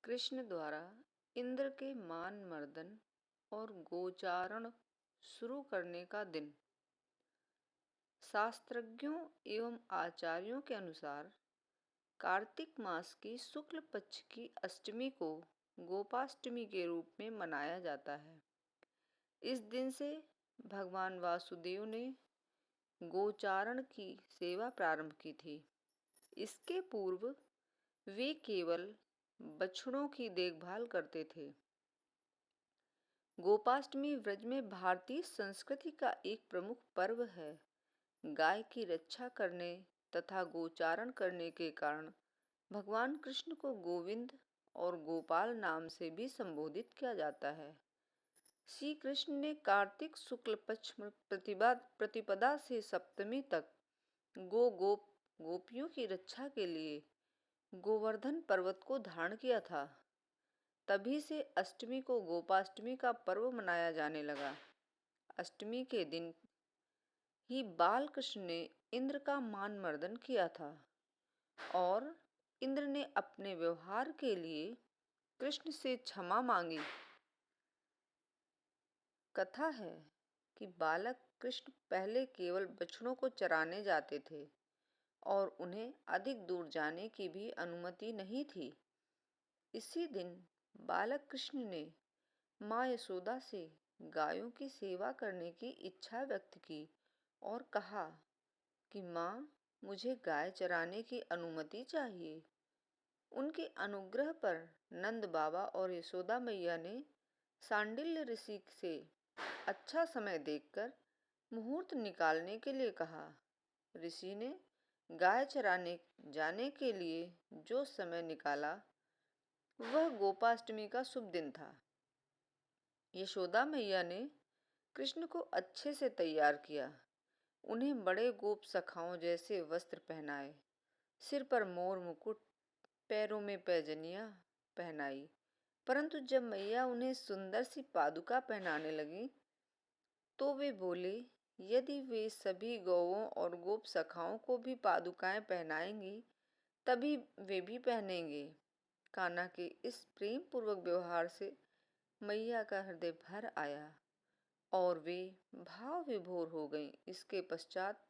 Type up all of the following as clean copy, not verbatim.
कृष्ण द्वारा इंद्र के मान मर्दन और गोचारण शुरू करने का दिन। शास्त्रज्ञों एवं आचार्यों के अनुसार कार्तिक मास की शुक्ल पक्ष की अष्टमी को गोपाष्टमी के रूप में मनाया जाता है। इस दिन से भगवान वासुदेव ने गोचारण की सेवा प्रारंभ की थी। इसके पूर्व वे केवल बछड़ों की देखभाल करते थे। गोपाष्टमी व्रज में भारतीय संस्कृति का एक प्रमुख पर्व है। गाय की रक्षा करने तथा गोचारण करने के कारण भगवान कृष्ण को गोविंद और गोपाल नाम से भी संबोधित किया जाता है। श्री कृष्ण ने कार्तिक शुक्ल पक्ष प्रतिपदा से सप्तमी तक गोपियों की रक्षा के लिए गोवर्धन पर्वत को धारण किया था। तभी से अष्टमी को गोपाष्टमी का पर्व मनाया जाने लगा। अष्टमी के दिन ही बाल कृष्ण ने इंद्र का मान मर्दन किया था और इंद्र ने अपने व्यवहार के लिए कृष्ण से क्षमा मांगी। कथा है कि बालक कृष्ण पहले केवल बछड़ों को चराने जाते थे और उन्हें अधिक दूर जाने की भी अनुमति नहीं थी। इसी दिन बालक कृष्ण ने माँ यशोदा से गायों की सेवा करने की इच्छा व्यक्त की और कहा कि माँ, मुझे गाय चराने की अनुमति चाहिए। उनके अनुग्रह पर नंद बाबा और यशोदा मैया ने सांडिल्य ऋषि से अच्छा समय देखकर मुहूर्त निकालने के लिए कहा। ऋषि ने गाय चराने जाने के लिए जो समय निकाला वह गोपाष्टमी का शुभ दिन था। यशोदा मैया ने कृष्ण को अच्छे से तैयार किया, उन्हें बड़े गोप सखाओं जैसे वस्त्र पहनाए, सिर पर मोर मुकुट, पैरों में पैजनियां पहनाई। परंतु जब मैया उन्हें सुंदर सी पादुका पहनाने लगी तो वे बोले, यदि वे सभी गौओं और गोप सखाओं को भी पादुकाएं पहनाएंगी तभी वे भी पहनेंगे। कान्हा के इस प्रेम पूर्वक व्यवहार से मैया का हृदय भर आया और वे भाव विभोर हो गईं। इसके पश्चात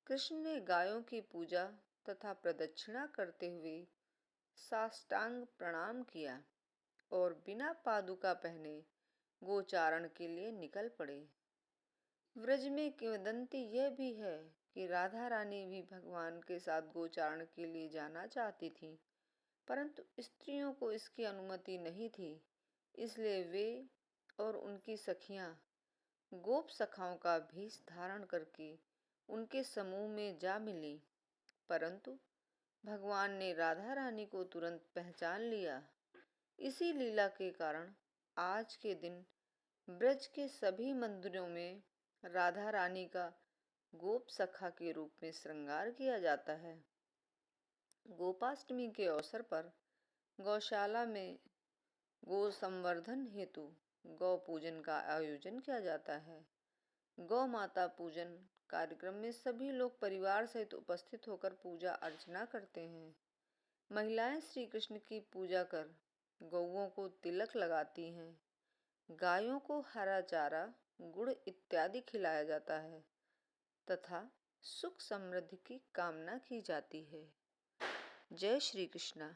कृष्ण ने गायों की पूजा तथा प्रदक्षिणा करते हुए साष्टांग प्रणाम किया और बिना पादुका पहने गोचारण के लिए निकल पड़े। व्रज में किंवदंती यह भी है कि राधा रानी भी भगवान के साथ गोचारण के लिए जाना चाहती थी, परंतु स्त्रियों को इसकी अनुमति नहीं थी। इसलिए वे और उनकी सखियां गोप सखाओं का भेष धारण करके उनके समूह में जा मिली, परंतु भगवान ने राधा रानी को तुरंत पहचान लिया। इसी लीला के कारण आज के दिन ब्रज के सभी मंदिरों में राधा रानी का गोप सखा के रूप में श्रृंगार किया जाता है। गोपाष्टमी के अवसर पर गौशाला में गौ संवर्धन हेतु गौ पूजन का आयोजन किया जाता है। गौ माता पूजन कार्यक्रम में सभी लोग परिवार सहित उपस्थित होकर पूजा अर्चना करते हैं। महिलाएं श्री कृष्ण की पूजा कर गौओं को तिलक लगाती हैं। गायों को हरा चारा, गुड़ इत्यादि खिलाया जाता है तथा सुख समृद्धि की कामना की जाती है। जय श्री कृष्णा।